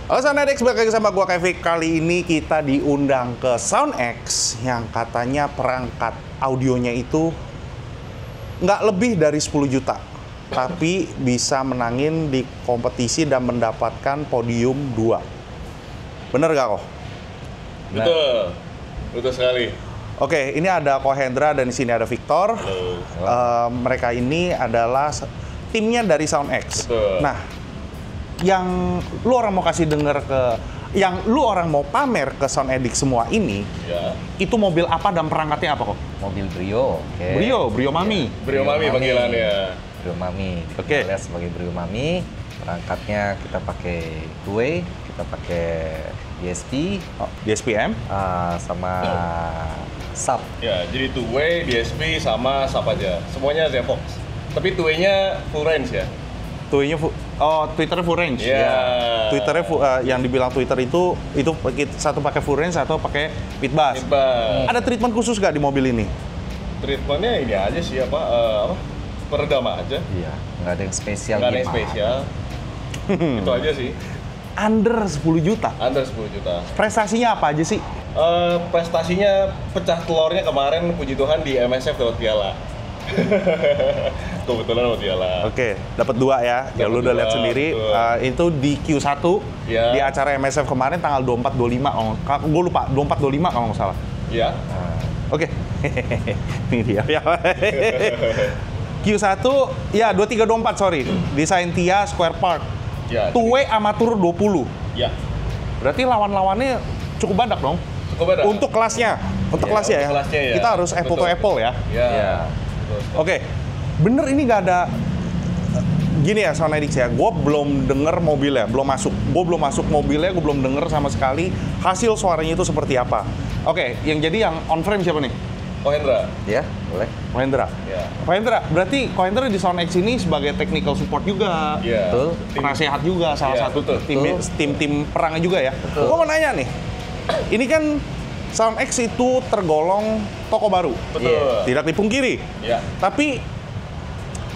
Halo SoundX, balik lagi sama gua Kevin. Kali ini kita diundang ke SoundX yang katanya perangkat audionya itu nggak lebih dari 10 juta. Tapi bisa menangin di kompetisi dan mendapatkan podium 2. Bener gak kok? Betul, betul sekali. Oke, ini ada Ko Hendra dan di sini ada Victor. Mereka ini adalah timnya dari SoundX. Betul. Nah, yang lu orang mau kasih denger ke, yang lu orang mau pamer ke SoundX semua ini, Ya. itu mobil apa dan perangkatnya apa kok? Mobil Brio, oke. Brio Mami. Brio Mami panggilannya. Brio Mami. Oke. Kita lihat sebagai Brio Mami. Perangkatnya kita pakai two-way, kita pakai DSP, Oh, DSPM. sama sub. Ya, jadi two-way, DSP, sama sub aja. Semuanya Zvox. Tapi two-way-nya full range ya. Twitternya full range. Iya. Twitternya yang dibilang Twitter itu satu pakai full range, satu pakai speed bass. Hebat. Ada treatment khusus gak di mobil ini? Treatmentnya ini aja sih, apa peredam aja. Iya, nggak ada yang spesial. Nggak ada yang gimana. spesial. Itu aja sih. Under 10 juta. Under 10 juta. Prestasinya apa aja sih? Prestasinya pecah telurnya kemarin, puji Tuhan di MSF dapat piala. Kebetulan dapat piala. Oke, dapat 2 ya. Ya lu Dapat udah lihat 2, sendiri. betul. Itu di Q1 Ya. di acara MSF kemarin tanggal 24-25. Gue lupa 24-25 kalau nggak salah. Ya. Oke. Ini dia. Ya. Q1 ya 23-24 sorry. Di Saintia Square Park. Ya. Two-way amatur 20. Ya. Berarti lawan-lawannya cukup banyak dong. Cukup beda. Untuk kelasnya. Untuk Ya, kelasnya ya. untuk kelasnya ya. Kita harus apple to Betul. apple ya. Ya. Iya. Betul. Oke, bener ini nggak ada gini ya SoundX ya. Gue belum denger mobilnya, belum masuk. Gue belum masuk mobilnya, gue belum denger sama sekali hasil suaranya itu seperti apa. Oke, yang jadi yang on frame siapa nih? Oh Hendra. Ya, boleh. Ko Hendra. Ya. Ko Hendra, berarti Ko Hendra di SoundX ini sebagai technical support juga. Iya. Betul. Penasehat juga, salah Iya, satu betul. tim perangnya juga ya. Betul. Gue mau nanya nih, ini kan SoundX itu tergolong toko baru. Betul. Tidak dipungkiri. Ya. Tapi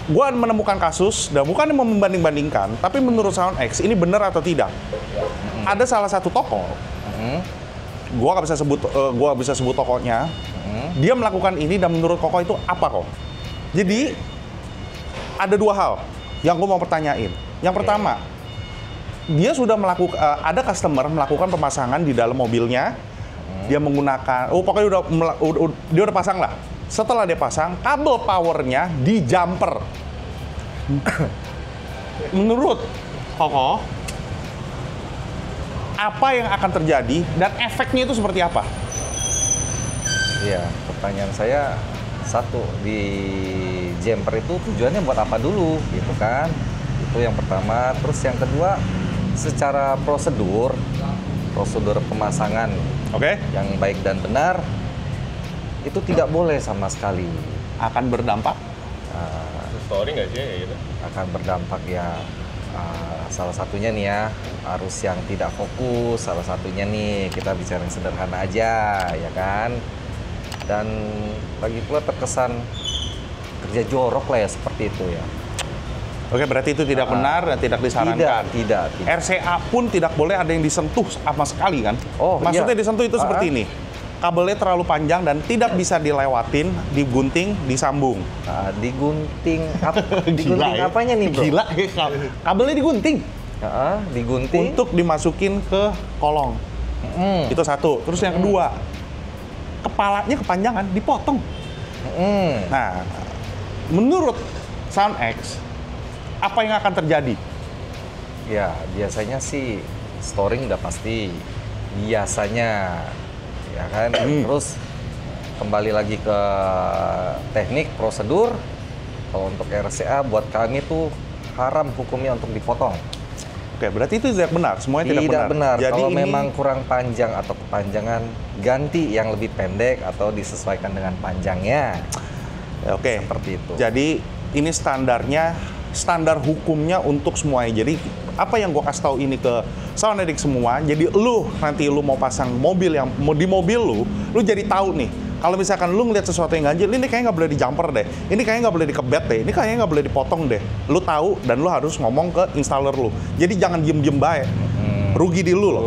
gue menemukan kasus dan bukan membanding-bandingkan, tapi menurut SoundX ini benar atau tidak? Ada salah satu toko, gue gak bisa sebut tokonya. Dia melakukan ini dan menurut toko itu apa kok? Jadi ada 2 hal yang gue mau pertanyain. Yang pertama, dia sudah melakukan ada customer melakukan pemasangan di dalam mobilnya. Dia menggunakan, pokoknya dia udah pasang lah. Setelah dia pasang, kabel powernya di jumper. Menurut Koko, apa yang akan terjadi dan efeknya itu seperti apa? Iya, pertanyaan saya satu, di jumper itu tujuannya buat apa dulu gitu kan? Itu yang pertama. Terus yang kedua, secara prosedur pemasangan Oke? yang baik dan benar itu tidak boleh sama sekali. Akan berdampak? Story nggak sih kayak gitu? Akan berdampak ya, salah satunya nih ya, arus yang tidak fokus, salah satunya nih, kita bicara yang sederhana aja ya kan. Dan lagi pula terkesan kerja jorok lah ya, seperti itu ya. Oke, berarti itu tidak benar dan tidak disarankan. Tidak. RCA pun tidak boleh ada yang disentuh sama sekali kan? Oh, Maksudnya iya. disentuh itu seperti ini. Kabelnya terlalu panjang dan tidak bisa dilewatin, digunting, disambung. Digunting Gila ya. apanya nih bro? Gila ya, kabelnya digunting Digunting untuk dimasukin ke kolong. Itu satu. Terus yang kedua, kepalanya kepanjangan, dipotong. Nah, menurut SoundX, apa yang akan terjadi? Ya, biasanya sih storing udah pasti. Biasanya, ya kan? Terus kembali lagi ke teknik, prosedur. Kalau untuk RCA buat kami tuh haram hukumnya untuk dipotong. Oke, berarti itu tidak benar. Semuanya tidak benar. Jadi kalau ini memang kurang panjang atau kepanjangan, ganti yang lebih pendek atau disesuaikan dengan panjangnya. oke. Seperti itu. Jadi ini standar hukumnya untuk semuanya. Jadi apa yang gue kasih tahu ini ke SoundX semua. Jadi nanti lu mau pasang mobil yang di mobil lu jadi tahu nih. Kalau misalkan lu ngeliat sesuatu yang ganjil, ini kayaknya nggak boleh di jumper deh. Ini kayaknya nggak boleh dikebet deh. Ini kayaknya nggak boleh dipotong deh. Lu tahu dan lu harus ngomong ke installer lu. Jadi jangan diem-diem baik. Rugi di lu loh.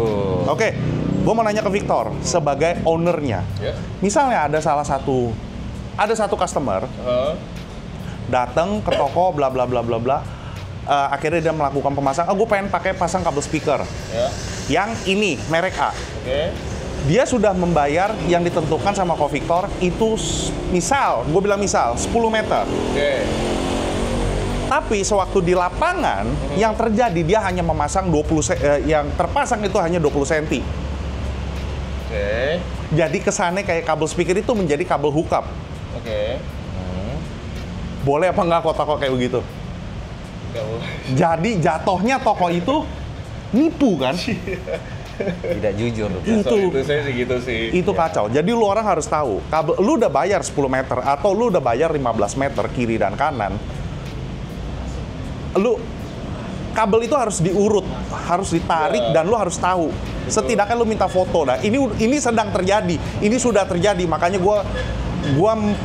Oke, gue mau nanya ke Victor sebagai ownernya. Ya. Misalnya ada satu customer datang ke toko bla bla bla bla bla. Akhirnya dia melakukan pemasangan. Gue pengen pakai pasang kabel speaker. Ya. Yang ini merek A. Oke. Dia sudah membayar yang ditentukan sama Ko Victor itu misal, gue bilang misal 10 meter. Oke. Tapi sewaktu di lapangan yang terjadi dia hanya memasang yang terpasang itu hanya 20 cm. Oke. Jadi kesannya kayak kabel speaker itu menjadi kabel hookup. Oke. Boleh apa nggak kok toko kayak begitu? Nggak boleh. Jadi jatuhnya toko itu nipu kan? Tidak jujur. Itu saya sih gitu sih. Itu kacau. Jadi lu orang harus tahu, kabel lu udah bayar 10 meter atau lu udah bayar 15 meter kiri dan kanan. Kabel itu harus diurut, harus ditarik dan lu harus tahu. Setidaknya lu minta foto. Nah, ini sedang terjadi. Ini sudah terjadi, makanya gua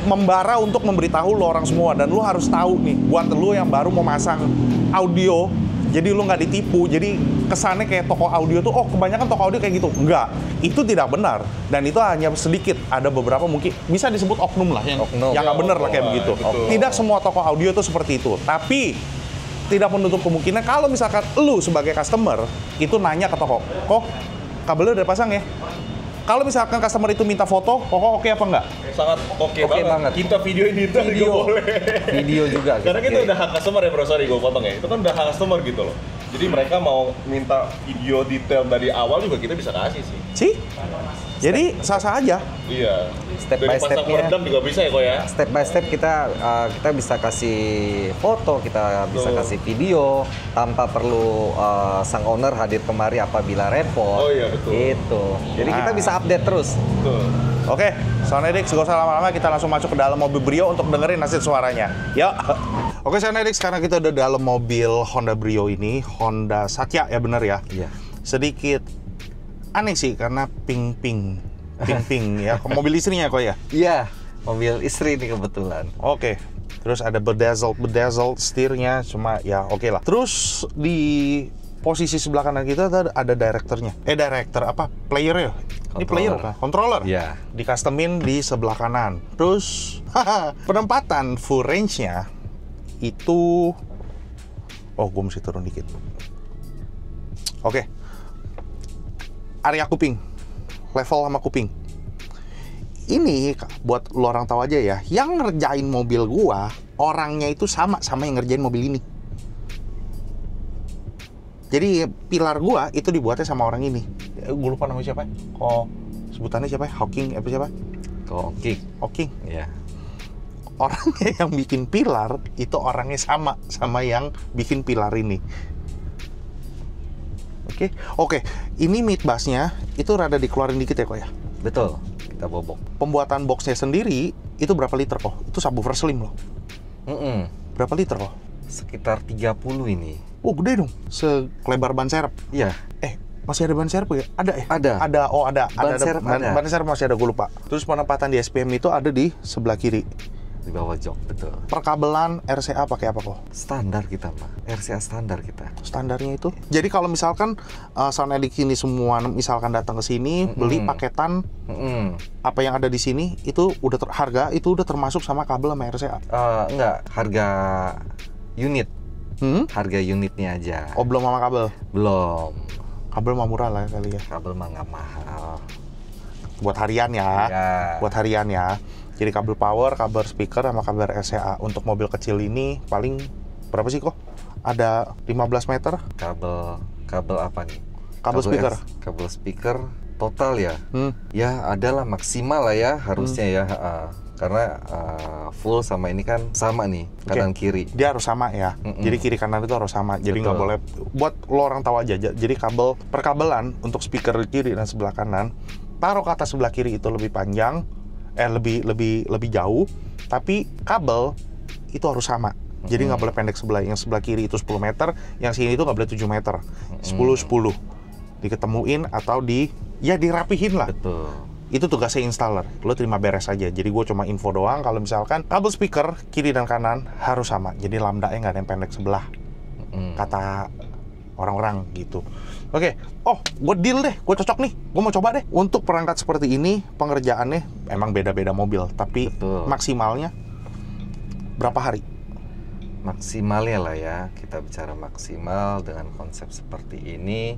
membara untuk memberitahu lu orang semua dan lu harus tahu nih buat lu yang baru mau masang audio. Jadi lu nggak ditipu, jadi kesannya kayak toko audio tuh, oh kebanyakan toko audio kayak gitu. Enggak, itu tidak benar. Dan itu hanya sedikit, ada beberapa mungkin, bisa disebut oknum lah, yang nggak benar lah kayak begitu. Tidak semua toko audio itu seperti itu. Tapi, tidak menutup kemungkinan kalau misalkan lu sebagai customer, itu nanya ke toko, kok kabelnya udah pasang ya? Kalau misalkan customer itu minta foto, kok oke apa enggak? Sangat oke banget. Kita videoin itu juga boleh. Video juga. Karena kita udah hak customer ya bro, sorry gue potong ya. Itu kan udah hak customer gitu loh. Jadi mereka mau minta video detail dari awal juga kita bisa kasih sih. Sih? Jadi sah-sah aja. Iya. Step dari by pasang step-nya. peredam juga bisa ya kok ya. Step by step kita bisa kasih foto, kita bisa kasih video tanpa perlu sang owner hadir kemari apabila repot. Oh iya betul. Gitu. Jadi kita bisa update terus. Betul. Oke, Soundedix, gak usah lama-lama, kita langsung masuk ke dalam mobil Brio untuk dengerin hasil suaranya. Yuk. Oke, Soundedix, sekarang kita udah dalam mobil Honda Brio ini, Honda Satya ya bener ya? Iya. Sedikit aneh sih, karena pink-pink ya. Mobil istrinya kok ya? Iya, mobil istri ini kebetulan. Oke. Terus ada bedazzled setirnya, cuma ya oke lah. Terus di posisi sebelah kanan kita ada director apa? Player ya? Ini player kan? Controller? Iya. Di-customin di sebelah kanan. Terus, penempatan full range-nya itu... Oh, gue mesti turun dikit. Oke. Area kuping. Level sama kuping. Ini, buat lo orang tahu aja ya, yang ngerjain mobil gua, orangnya itu sama yang ngerjain mobil ini. Jadi pilar gua itu dibuatnya sama orang ini. Gue lupa namanya siapa? Kok sebutannya siapa? Hawking apa siapa? Hawking. Iya. Orangnya yang bikin pilar itu orangnya sama yang bikin pilar ini. Oke. Ini mid bassnya itu rada dikeluarin dikit ya kok ya? Betul. Kita bobok. Pembuatan boxnya sendiri itu berapa liter kok? Itu subwoofer slim loh. Berapa liter kok? Sekitar 30 ini. Oh gede dong, sekelebar ban serep. Iya. Masih ada ban serep ya? Ada ya? Ada. Ada. Ban serep ada. Ban serep masih ada, gue lupa. Terus penempatan di SPM itu ada di sebelah kiri. Di bawah jok, betul. Perkabelan RCA pakai apa kok? Standar kita, Pak. RCA standar kita. Standarnya itu? Jadi kalau misalkan Soundedix ini semua misalkan datang ke sini, beli paketan apa yang ada di sini, itu udah harga itu udah termasuk sama kabel sama RCA? Enggak, harga unit. Harga unitnya aja. Oh, belum sama kabel? Belum. Kabel mah murah lah kali ya. Kabel mah nggak mahal. Buat harian ya. Iya. Buat harian ya. Jadi kabel power, kabel speaker, sama kabel RCA. Untuk mobil kecil ini paling berapa sih kok? Ada 15 meter? Kabel apa nih? Kabel speaker? Kabel speaker total ya? Ya adalah maksimal lah ya harusnya ya. Karena full sama ini kan sama nih, kanan kiri. Dia harus sama ya. Jadi kiri kanan itu harus sama. Jadi nggak boleh, buat lo orang tahu aja. Jadi perkabelan untuk speaker kiri dan sebelah kanan, taruh ke atas sebelah kiri itu lebih panjang, lebih jauh. Tapi kabel itu harus sama. Jadi nggak boleh pendek sebelah. Yang sebelah kiri itu 10 meter, yang sini itu nggak boleh 7 meter. 10. Diketemuin atau dirapihin lah. Betul. Itu tugasnya installer, lo terima beres aja. Jadi gue cuma info doang kalau misalkan kabel speaker kiri dan kanan harus sama. Jadi lambda-nya nggak ada yang pendek sebelah. Kata orang-orang gitu. Oke, gue deal deh, gue cocok nih, gue mau coba deh. Untuk perangkat seperti ini, pengerjaannya emang beda-beda mobil, tapi Betul. maksimalnya berapa hari? Maksimalnya lah ya, kita bicara maksimal dengan konsep seperti ini.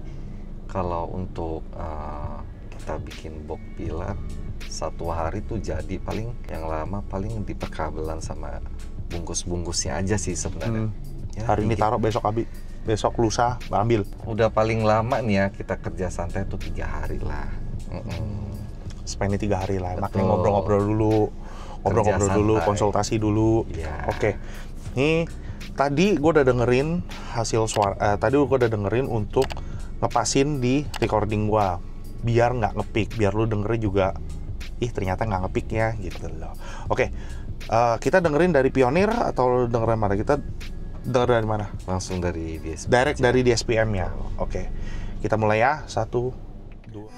Kalau untuk kita bikin box pilar, 1 hari tuh jadi paling yang lama paling di perkabelan sama bungkus-bungkusnya aja sih sebenarnya. Ya, Hari ini dikit. taruh, besok lusa ambil. Udah paling lama nih ya kita kerja santai tuh 3 hari lah. Spend 3 hari lah, makanya Betul. ngobrol-ngobrol dulu, Kerja dulu, santai. konsultasi dulu. Iya. Oke, nih tadi gue udah dengerin hasil suara, tadi gue udah dengerin untuk ngepasin di recording gue, biar nggak ngepick, biar lu dengerin juga, ternyata nggak ngepick ya, gitu loh. Oke, kita dengerin dari Pioneer atau dengerin mana? Kita denger dari mana? Langsung dari DSP. Direct aja. dari DSPM ya. Oke, kita mulai ya. 1, 2.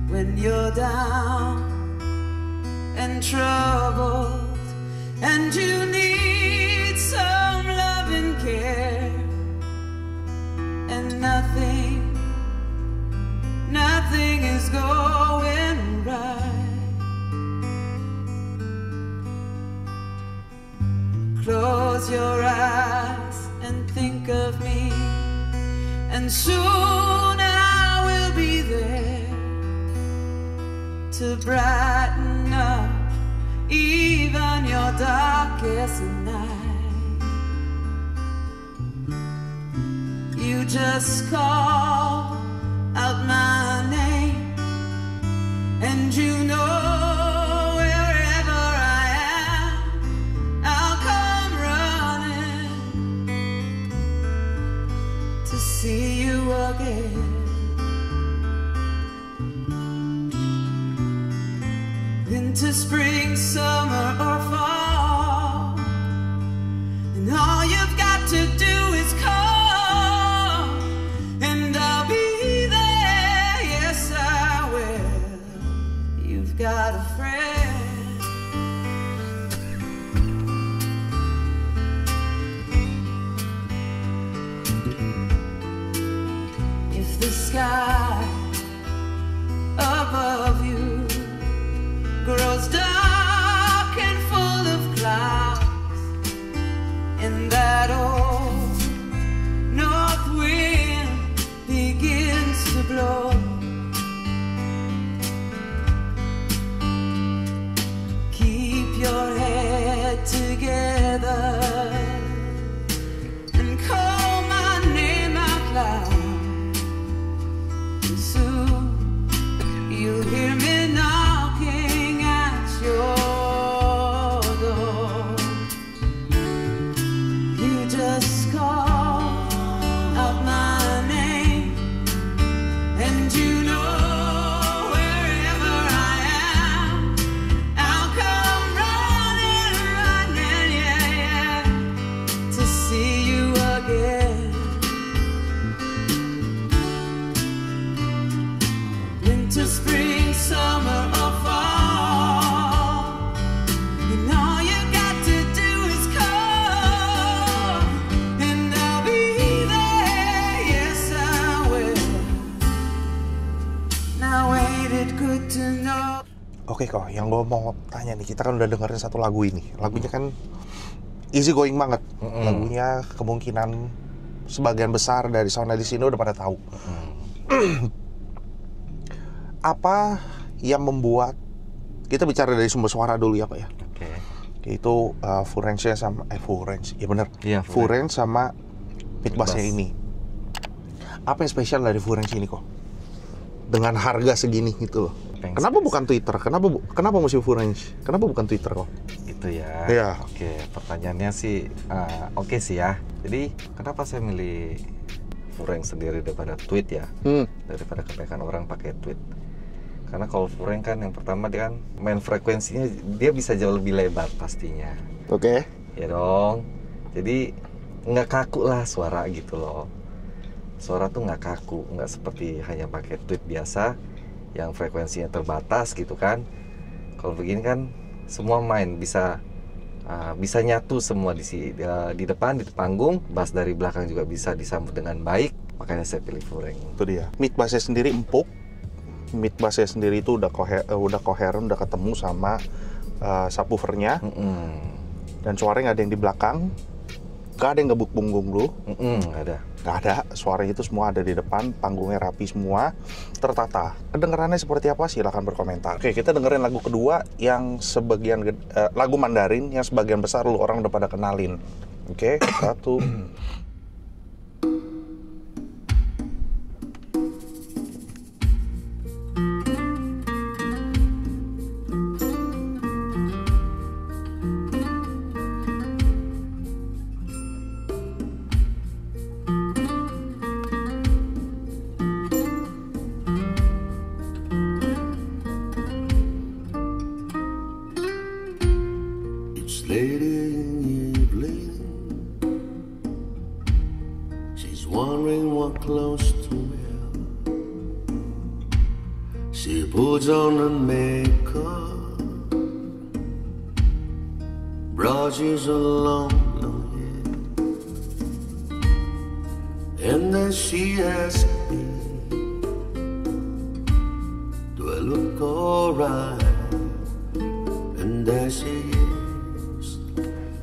When you're down and troubled and you need some love and care, and nothing is going right. Close your eyes and think of me, and soon I will be there to brighten up even your darkest night. You just call out my name, and you know wherever I am, I'll come running to see you again. Winter, spring, summer, or fall, and all you've got to do is call, and I'll be there. Yes, I will. You've got a friend. If the sky above you grows dark and full of clouds, and that old north wind begins to blow, keep your head together and call my name out loud, and soon you'll hear me knocking at your door. You just call out my name, and you know wherever I am, I'll come running, yeah, to see you again. Winter, spring, summer, or fall, and all you got to do is call, and I'll be there. Yes, I will. Now ain't it good to know? Oke kok, yang gue mau tanya nih, kita kan udah dengerin satu lagu ini. Lagunya kan easy going banget. Lagunya kemungkinan sebagian besar dari sauna di sini udah pada tahu. Apa yang membuat, kita bicara dari sumber suara dulu ya Pak ya, Oke. yaitu full range-nya sama full range, ya bener, Iya, full full range sama mid bass-nya bass. ini. Apa yang spesial dari full range ini kok? Dengan harga segini gitu loh. Yang Kenapa bukan Twitter? Kenapa mesti full range? Kenapa bukan Twitter kok? Itu ya. Iya. Oke, pertanyaannya sih oke sih ya. Jadi kenapa saya milih full range sendiri daripada tweet ya? Daripada kebanyakan orang pakai tweet. Karena kalau full range kan yang pertama dia kan main frekuensinya dia bisa jauh lebih lebar pastinya. Oke. Ya dong. Jadi nggak kaku lah suara gitu loh. Suara tuh nggak kaku, nggak seperti hanya pakai tweet biasa yang frekuensinya terbatas gitu kan. Kalau begini kan semua main bisa nyatu semua di depan, di panggung. Bass dari belakang juga bisa disambut dengan baik, makanya saya pilih Fureng. Itu dia. Mid bassnya sendiri empuk. Mid bassnya sendiri itu udah koheren, udah ketemu sama subwoofernya. Dan suaranya nggak ada yang di belakang, nggak ada yang gebuk punggung lu. Nggak ada. Suaranya itu semua ada di depan, panggungnya rapi semua, tertata. Kedengarannya seperti apa? Silahkan berkomentar. Oke, kita dengerin lagu kedua yang lagu Mandarin yang sebagian besar lu orang udah pada kenalin. Oke, 1. Late in the evening, she's wondering what clothes to wear. She puts on her makeup, brushes her long hair, and then she asks me, do I look alright? And I say,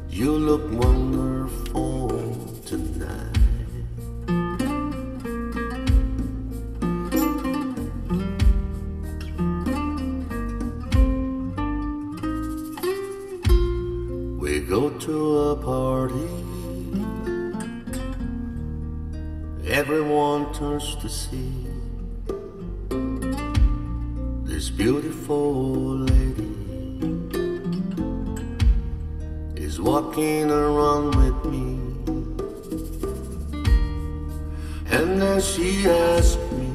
you look wonderful tonight. We go to a party, everyone turns to see this beautiful lady is walking around with me. And then she asked me,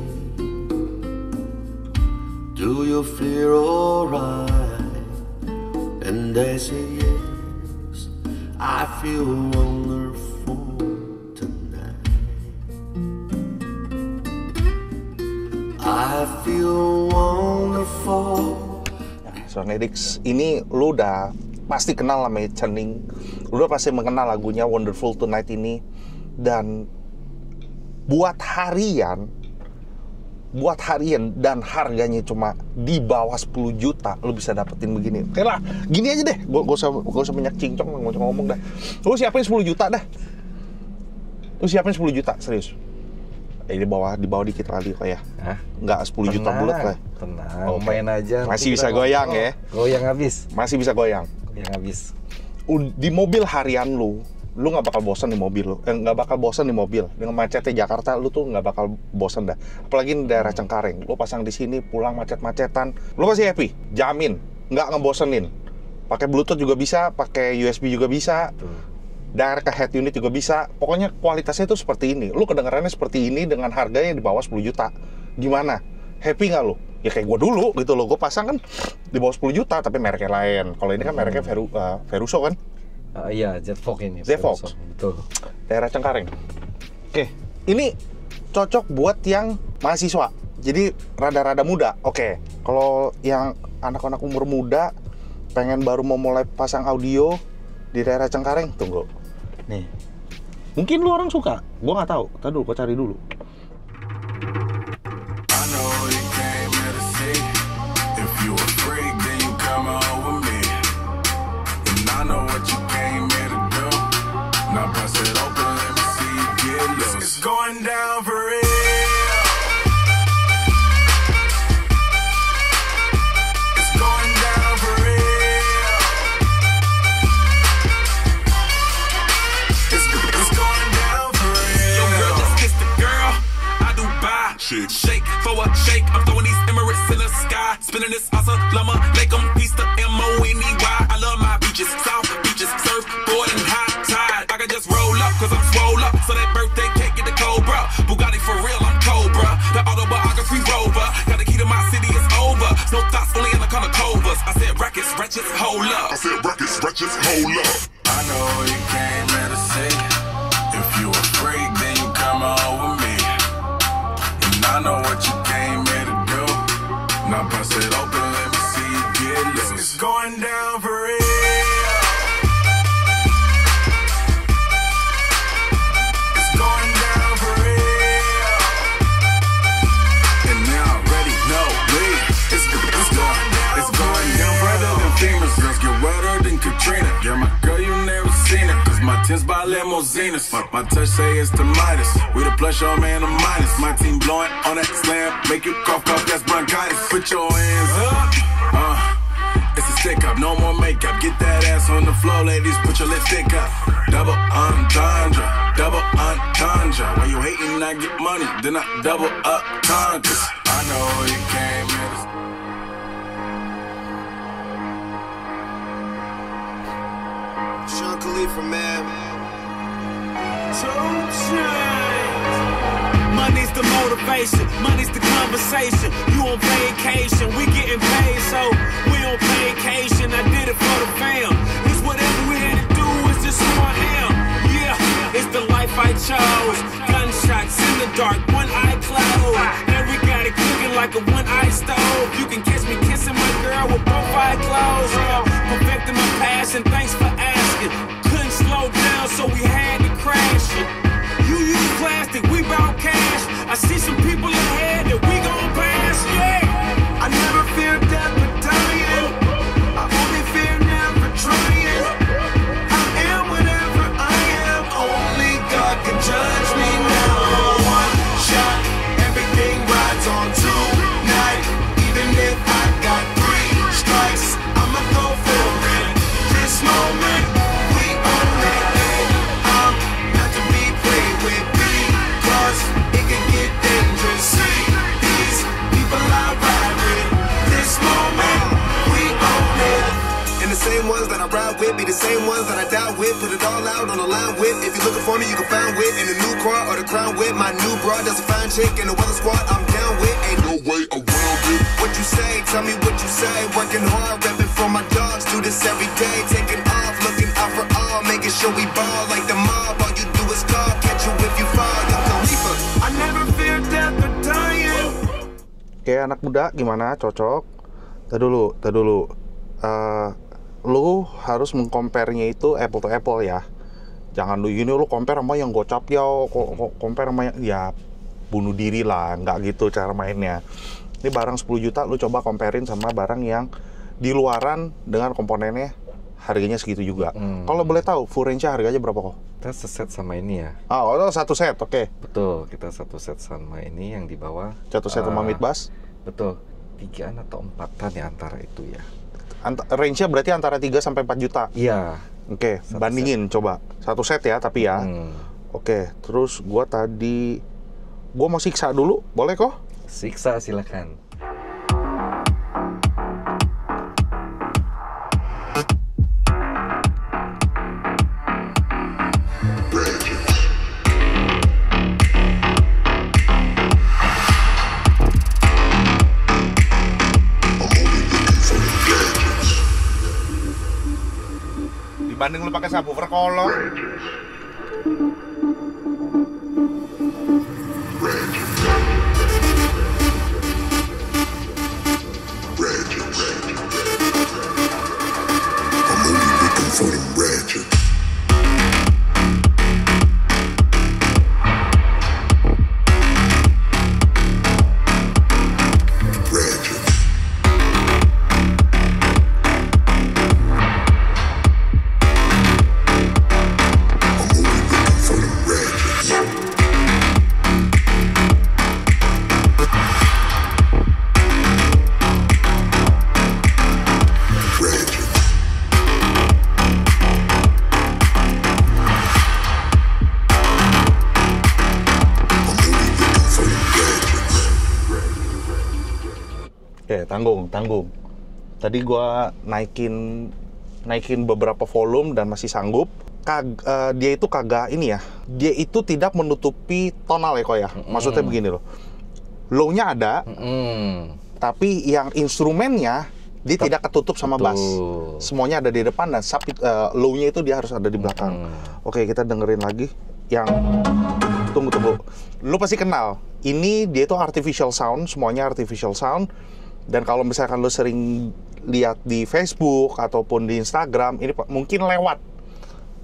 do you feel alright? And I say yes, I feel wonderful tonight. I feel wonderful. Sonedix ini lu udah pasti kenal sama Chening, lu udah pasti mengenal lagunya Wonderful Tonight ini. Dan buat harian dan harganya cuma di bawah 10 juta lu bisa dapetin begini. Oke lah, gini aja deh, gak usah banyak cincong, gak usah ngomong dah. Lu siapin 10 juta dah. Lu siapin 10 juta, serius. Di bawah dikit kali kok ya. Nggak 10 juta bulat lah. Tenang, main aja. Masih bisa goyang ya. Goyang habis. Masih bisa goyang. Goyang habis. Di mobil harian lu nggak bakal bosan di mobil lu. Nggak bakal bosan di mobil. Dengan macetnya Jakarta, lu tuh nggak bakal bosan dah. Apalagi di daerah Cengkareng. Lu pasang di sini, pulang macet-macetan, lu pasti happy. Jamin, nggak ngebosenin. Pakai Bluetooth juga bisa, pakai USB juga bisa. Direct ke head unit juga bisa. Pokoknya kualitasnya tuh seperti ini. Lu kedengarannya seperti ini dengan harganya di bawah 10 juta. Gimana? Happy nggak lu? Ya kayak gue dulu gitu loh. Gue pasang kan di bawah 10 juta tapi mereknya lain. Kalau ini kan mereknya Veruso kan? Iya, Z-Fox ini. Z-Fox. Betul. Daerah Cengkareng. Oke. Ini cocok buat yang mahasiswa. Jadi rada-rada muda. Oke. Kalau yang anak-anak umur muda pengen baru mau mulai pasang audio di daerah Cengkareng, tunggu. Nih. Mungkin lu orang suka. Gua nggak tahu. Tadi dulu, gua cari dulu. Going down for real. It's going down for real. It's going down for real. Yo, girl, just kiss the girl. I do buy. Shake for a shake. I'm throwing these Emirates in the sky. Spinning this awesome llama. Lake 'em piece the M-O-N-E-Y. I love my beaches, south beaches, surfboard and high tide. I can just roll up, cause I'm swole up. So that birthday cake get the Cobra. Bugatti for real, I'm Cobra. The autobiography rover. Got the key to my city, it's over. No thoughts, only in the color covers. I said records, wretches, hold up. I said records, wretches, hold up. I know you came here to see. If you afraid, then you come on with me. And I know what you came here to do. Now bust it open, let me see you get loose. It's going down for Tens by limousines. My touch say it's the Midas. We the plus, your man, the minus. My team blowing on that slam. Make you cough, that's bronchitis. Put your hands up. It's a stick up, no more makeup. Get that ass on the floor, ladies. Put your lipstick up. Double entendre, double entendre. When you hating, I get money, then I double up conquers. I know you came here. Sean Khalifa, man. Money's the motivation, money's the conversation. You on vacation, we getting paid, so we on vacation. I did it for the fam. It's whatever we had to do, it's just who I am. Yeah, it's the life I chose. Gunshots in the dark, one eye closed. And we got it cooking like a one-eye stove. You can catch me kissing my girl with both eyes closed. Perfecting my passion, thanks for asking. Couldn't slow down, so we had to crash it. You use plastic, we bout cash. I see some people ahead that we gon' pass, yeah. I never fear death but dying. I only fear never trying. I am whatever I am. Only God can judge me now. One shot, everything rides on tonight. Even if I got 3 strikes, I'ma go for it. This moment, we own it. I'm not to be played with because it can get dangerous. See these people I ride with. This moment, we own it. And the same ones that I ride with be the same ones that I die with. Put it all out on the line with. If you're looking for me, you can find wit in the new car or the crown with. My new broad does a fine chick in the weather squad. I'm down with. Ain't no way around it. What you say? Tell me what you say. Working hard, repping for my dogs. Do this every day. Taking off, looking out for all. Making sure we ball like the mob. All you do is call. Catch you if you fall. Young Khalifa. I never fear death or dying. Oke, anak muda gimana? Cocok? Tadi dulu. Lu harus mengcompare-nya itu apple to apple ya. Jangan lu gini lu compare sama yang gocap ya, compare sama yang, ya bunuh diri lah, nggak gitu cara mainnya. Ini barang 10 juta lu coba comparein sama barang yang di luaran dengan komponennya harganya segitu juga. Kalau boleh tahu full range-nya harganya berapa kok? Kita seset sama ini ya. Oh, satu set, oke. Betul, kita satu set sama ini yang di bawah. Satu set sama mid bass. Betul, 3-an atau 4-an ya antara itu ya. Range-nya berarti antara 3 sampai 4 juta. Iya. Oke, bandingin coba. Satu set ya, tapi ya. Oke, terus gua mau siksa dulu, boleh kok? Siksa silakan. Dibanding lu pakai subwoofer kolong. Tanggung. Tadi gua naikin beberapa volume dan masih sanggup. Dia itu kagak ini ya. Dia itu tidak menutupi tonal ya kok ya. Maksudnya begini loh. Low-nya ada. Tapi yang instrumennya dia tidak ketutup sama bass. Semuanya ada di depan dan low-nya itu dia harus ada di belakang. Oke, kita dengerin lagi yang tunggu. Lu pasti kenal. Ini dia itu artificial sound, semuanya artificial sound. Dan kalau misalkan lo sering lihat di Facebook ataupun di Instagram, ini mungkin lewat.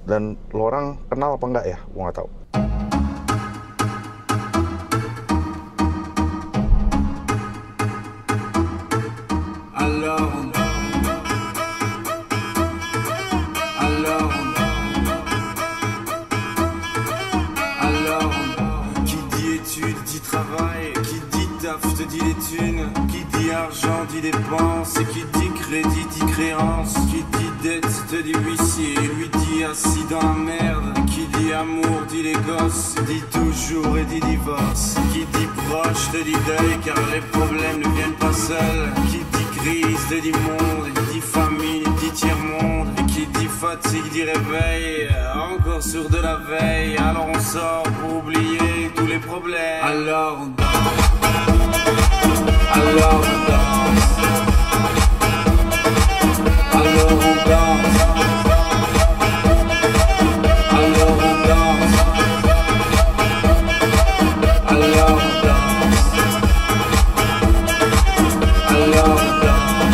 Dan lo orang kenal apa enggak ya? Gua nggak tahu. dit des thunes. Qui dit argent dit dépense. Et qui dit crédit dit créance. Qui dit dette te dit huissier. Lui dit assis dans la merde. Qui dit amour dit les gosses. Dit toujours et dit divorce. Qui dit proche te dit deuil car les problèmes ne viennent pas seuls. Qui dit crise te dit monde. Qui dit famille dit tiers-monde. Et qui dit fatigue dit réveil. Encore sur de la veille. Alors on sort pour oublier tous les problèmes. Alors on danse. Alors on danse. Alors on danse. Alors on danse. Alors on danse. Alors on danse.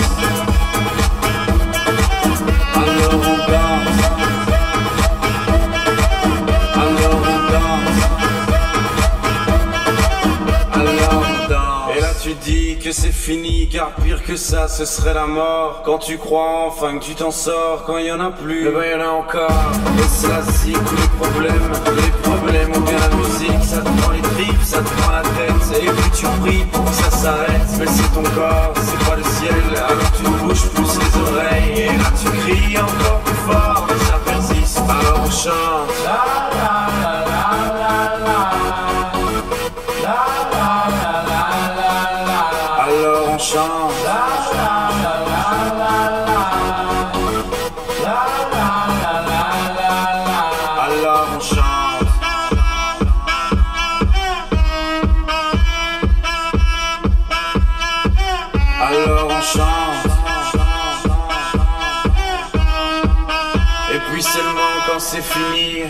Alors on danse. Alors on danse. Alors on danse. Et là tu dis que c'est fini, car pire que ça ce serait la mort. Quand tu crois enfin que tu t'en sors, quand il y en a plus, eh ben y en a encore. Et c'est la zik, tous les problèmes ou bien la musique. Ça te prend les tripes, ça te prend la tête. Et puis tu pries pour que ça s'arrête. Mais c'est ton corps, c'est pas le ciel. Alors tu bouges plus les oreilles. Et là tu cries encore plus fort, mais ça persiste. Alors on chante. La la la la la la. La la la la la la. Alors on chante. La la la la la la. La la la la la la. Alors on chante. Alors on chante. Et puis seulement quand c'est fini,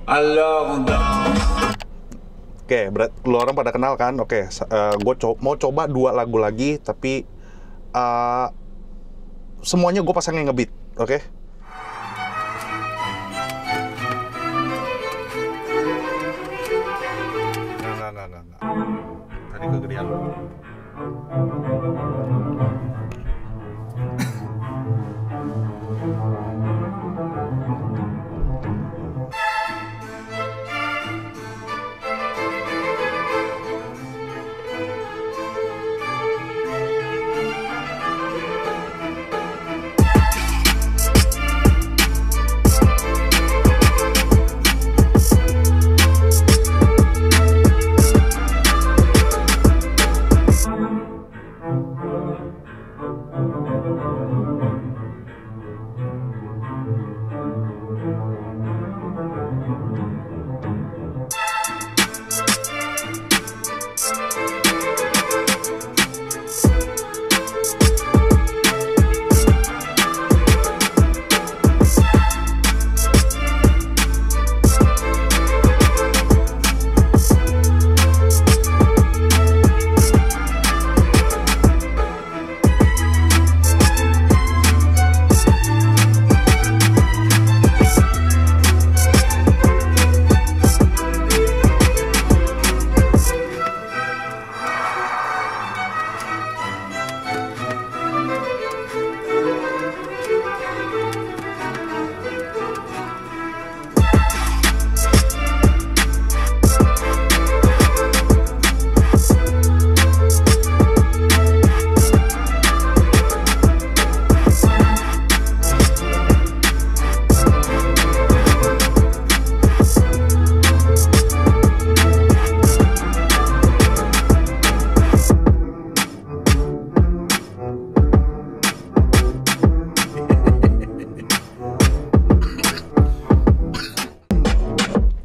alors on danse. Oke, lu orang pada kenal kan? Oke, gue mau coba 2 lagu lagi, tapi semuanya gue pasangin ngebeat, oke? Nah. Tadi kegedean.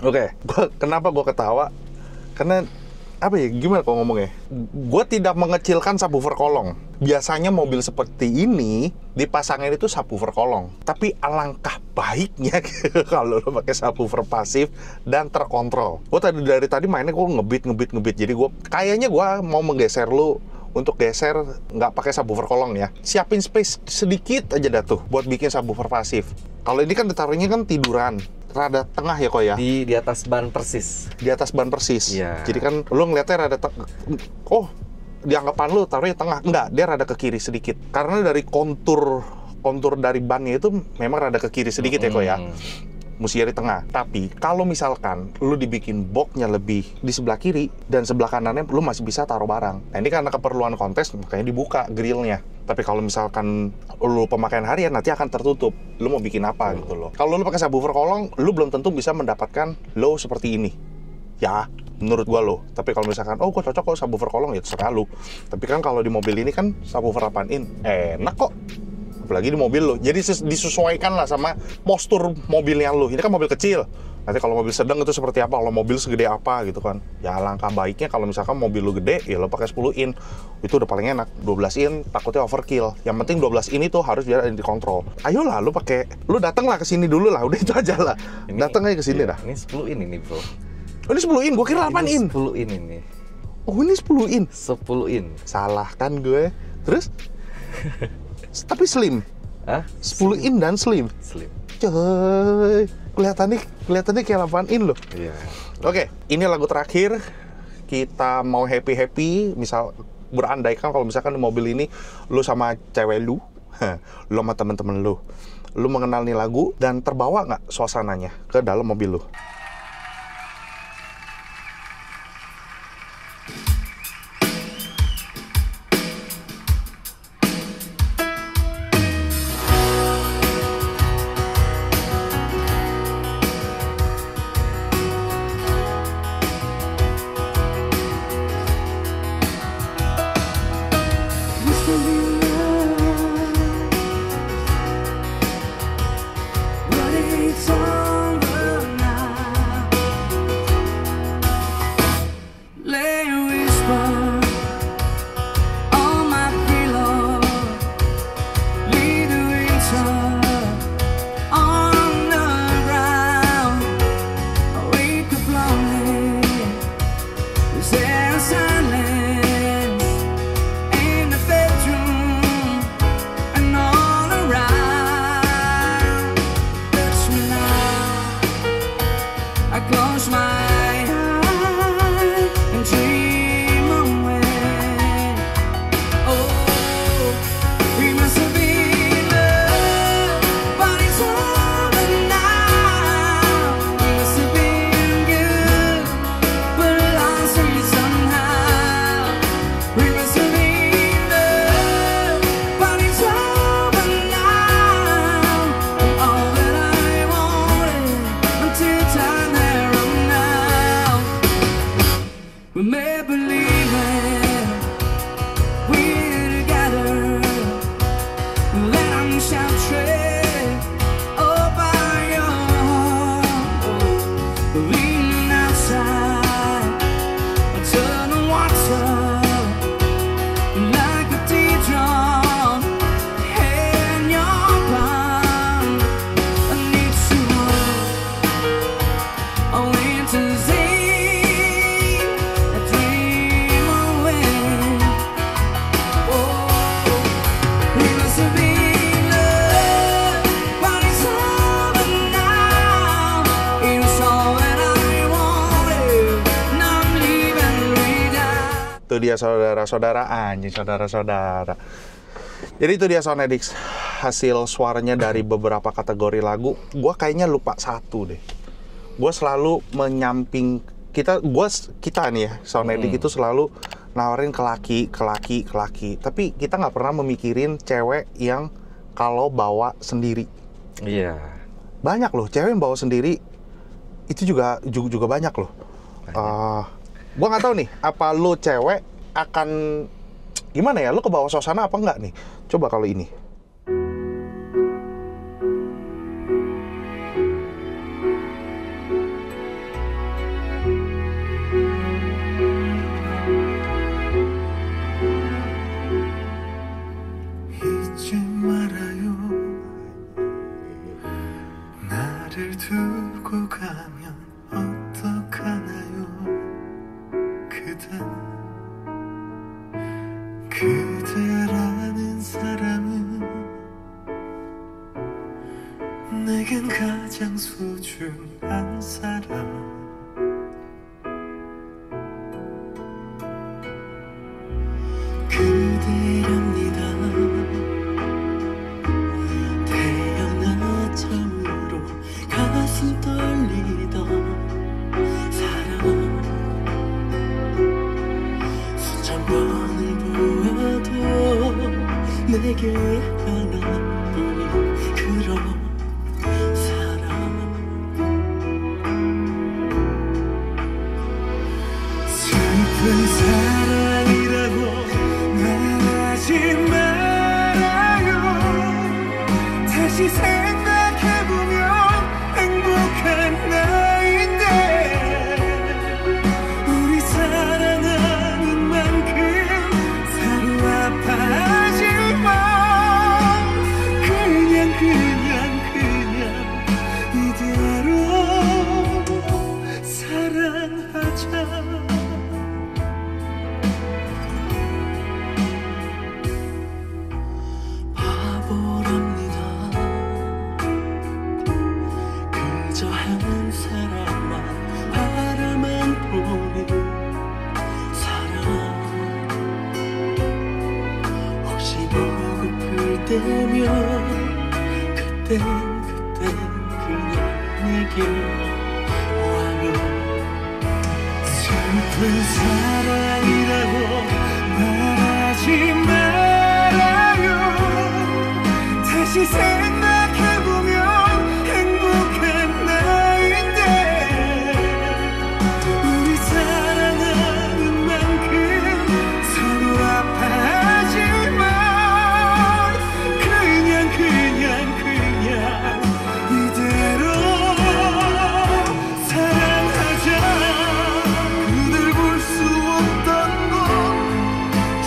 Oke, kenapa gue ketawa? Karena apa ya? Gimana kok ngomongnya? Gue tidak mengecilkan subwoofer kolong. Biasanya mobil seperti ini dipasangin itu subwoofer kolong. Tapi alangkah baiknya kalau lo pakai subwoofer pasif dan terkontrol. Gue dari tadi mainnya gue ngebeat. Jadi gue kayaknya gue mau menggeser lo untuk geser nggak pakai subwoofer kolong ya. Siapin space sedikit aja dah tuh buat bikin subwoofer pasif. Kalau ini kan ditaruhnya kan tiduran. Rada tengah ya kok ya? Di atas ban persis. Di atas ban persis. Iya. Jadi kan lo ngeliatnya rada oh, di anggapan lo taruhnya tengah. Enggak, dia rada ke kiri sedikit. Karena dari kontur dari bannya itu memang rada ke kiri sedikit ya kok ya. mesti di tengah. Tapi kalau misalkan lu dibikin boxnya lebih di sebelah kiri dan sebelah kanannya lu masih bisa taruh barang. Nah ini karena keperluan kontes makanya dibuka grillnya. Tapi kalau misalkan lu pemakaian harian nanti akan tertutup. Lu mau bikin apa gitu loh. Kalau lu pakai subwoofer kolong, lu belum tentu bisa mendapatkan low seperti ini. Ya, menurut gua loh. Tapi kalau misalkan, oh gua cocok kok subwoofer kolong, ya terserah lu. Tapi kan kalau di mobil ini kan subwoofer 8 in, enak kok. Apalagi di mobil lo. Jadi disesuaikan lah sama postur mobilnya lo. Ini kan mobil kecil. Nanti kalau mobil sedang itu seperti apa? Kalau mobil segede apa gitu kan? Ya langkah baiknya kalau misalkan mobil lo gede, ya lo pakai 10 in. Itu udah paling enak. 12 in takutnya overkill. Yang penting 12 in itu harus biar ada dikontrol. Ayolah lo pakai, lo datang lah ke sini dulu lah. Udah itu aja lah. Datang aja ke sini dah. Ini 10 in ini, bro. Oh, ini 10 in, gue kira 8 in. 10 in ini. Oh, ini 10 in. 10 in. Salah kan gue. Terus? Tapi slim. Hah? 10 in dan slim. Slim. Coy, kelihatannya kayak 8 in loh. Iya. Oke, ini lagu terakhir. Kita mau happy-happy. Misal berandaikan kalau misalkan di mobil ini lu sama cewek lu, lu sama temen-temen lu mengenal nih lagu dan terbawa nggak suasananya ke dalam mobil lu? Itu dia saudara-saudara, anjing saudara-saudara. Jadi itu dia Soundedicts, hasil suaranya dari beberapa kategori lagu. Gua kayaknya lupa satu deh. Gua selalu menyamping kita nih ya, Soundedicts itu selalu nawarin ke laki. Tapi kita nggak pernah memikirin cewek yang kalau bawa sendiri. Iya. Banyak loh, cewek yang bawa sendiri itu juga banyak loh. Gua nggak tahu nih, apa lo cewek akan gimana ya? Lo ke bawah suasana apa enggak nih? Coba kalau ini. 잊지 말아요. 나를 두고 가면 어떡하나요? 그대라는 사람은 내겐 가장 소중한 사람. 그대랍니다. 태어나 처음으로 가슴 저 한 사람만 바라만 보는 사람 혹시 보고플 때면 그땐 그냥 내게 와요 슬픈 사랑이라고 말하지 말아요 다시 생각해보면 행복한 나인데 우리 사랑하는 만큼 서로 아파하지만 그냥 이대로 사랑하자 그댈 볼 수 없던 건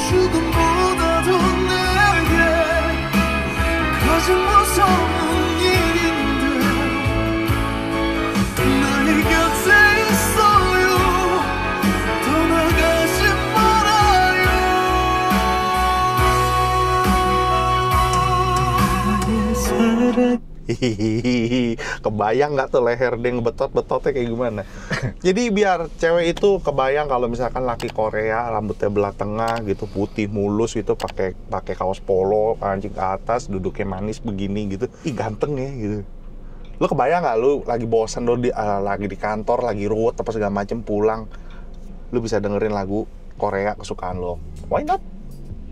죽음보다도 내게 가장 무서운 일인데 나의 곁에 있어요 떠나가지 말아요 나의 사랑 Hihihi, kebayang nggak tuh leher dia ngebetot-betotnya kayak gimana? Jadi biar cewek itu kebayang kalau misalkan laki Korea rambutnya belah tengah gitu, putih mulus gitu, pakai kaos polo, anjing ke atas, duduknya manis begini gitu, ih ganteng ya gitu. Lu kebayang nggak lu lagi bosan lu lagi di kantor, lagi ruwet apa segala macem pulang, lu bisa dengerin lagu Korea kesukaan lo? Why not?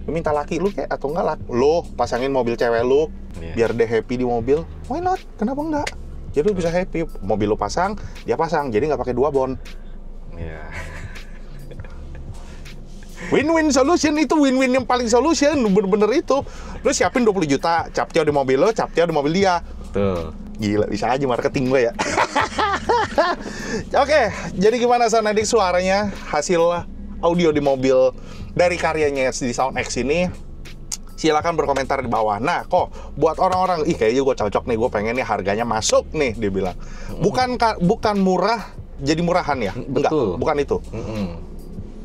Lu minta laki lu kayak atau enggak lu pasangin mobil cewek lu biar dia happy di mobil, why not? Kenapa enggak? Jadi lu bisa happy, mobil lu pasang, dia pasang, jadi nggak pakai 2 bon. Iya. Win-win solution, itu win-win yang paling solution, bener-bener itu. Lu siapin 20 juta, capceo di mobil lu, capceo di mobil dia. Tuh. Gila, bisa aja marketing gue ya. Oke, jadi gimana Soundedix suaranya, hasil audio di mobil dari karyanya di SoundX ini? Silakan berkomentar di bawah. Nah, kok buat orang-orang, ih kayaknya gue cocok nih, gue pengen nih harganya masuk nih, dia bilang. Bukan murah jadi murahan ya? Enggak, bukan itu.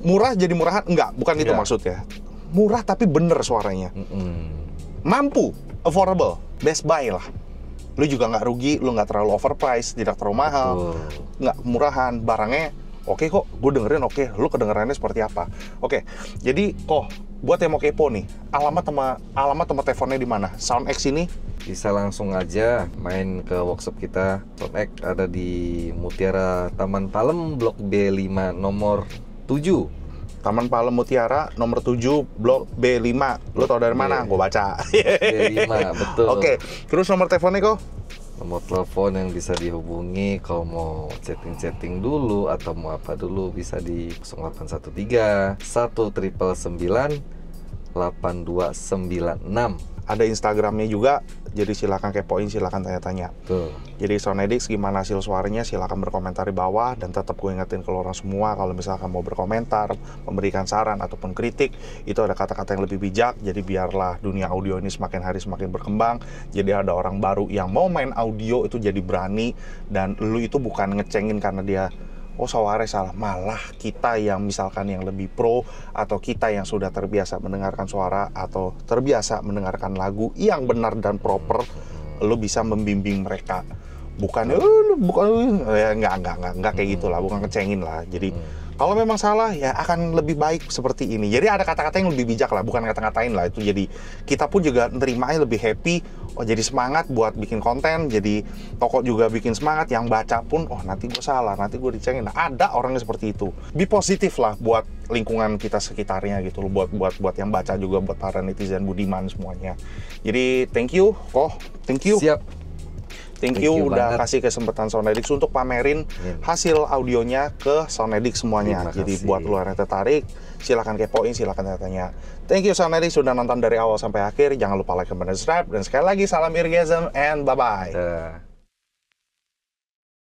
Murah jadi murahan? Enggak, bukan itu maksudnya. Murah tapi bener suaranya. Mampu, affordable, best buy lah. Lu juga nggak rugi, lu nggak terlalu overpriced, tidak terlalu mahal, nggak murahan, barangnya oke kok, gue dengerin oke, lu kedengerannya seperti apa? Oke, jadi buat yang mau kepo nih, alamat sama teleponnya di mana? SoundX ini bisa langsung aja main ke workshop kita. SoundX ada di Mutiara Taman Palem Blok B5 nomor 7. Taman Palem Mutiara nomor 7 Blok B5. Lu tau dari mana? Gue baca. B5, betul. Oke, terus nomor teleponnya kok? Nomor telepon yang bisa dihubungi kalau mau chatting-chatting dulu atau mau apa dulu bisa di 0813 1999 8296. Ada Instagramnya juga, jadi silakan kepoin, silakan tanya-tanya. Tuh. Jadi Soundedix gimana hasil suaranya, silakan berkomentar di bawah. Dan tetap gue ingetin ke orang semua, kalau misalkan mau berkomentar, memberikan saran ataupun kritik, itu ada kata-kata yang lebih bijak. Jadi biarlah dunia audio ini semakin hari semakin berkembang. Jadi ada orang baru yang mau main audio itu jadi berani. Dan lu itu bukan ngecengin karena dia suaranya salah, malah kita yang misalkan yang lebih pro atau kita yang sudah terbiasa mendengarkan suara atau terbiasa mendengarkan lagu yang benar dan proper, lu bisa membimbing mereka. Bukan enggak kayak gitulah, bukan ngecengin lah. Jadi kalau memang salah ya akan lebih baik seperti ini. Jadi ada kata-kata yang lebih bijak lah, bukan ngata-ngatain lah itu. Jadi kita pun juga nerimanya lebih happy. Jadi semangat buat bikin konten. Jadi toko juga bikin semangat. Yang baca pun nanti gue salah, nanti gue dicengin. Nah, ada orangnya seperti itu. Be positif lah buat lingkungan kita sekitarnya gitu loh. Buat yang baca juga, buat para netizen budiman semuanya. Jadi thank you thank you. Siap. Thank you udah kasih kesempatan Soundedix untuk pamerin hasil audionya ke Soundedix semuanya. Jadi buat lu yang tertarik, silakan kepoin, silakan tanya-tanya. Thank you Soundedix sudah nonton dari awal sampai akhir. Jangan lupa like, comment, dan subscribe. Dan sekali lagi salam Eargasm and bye-bye.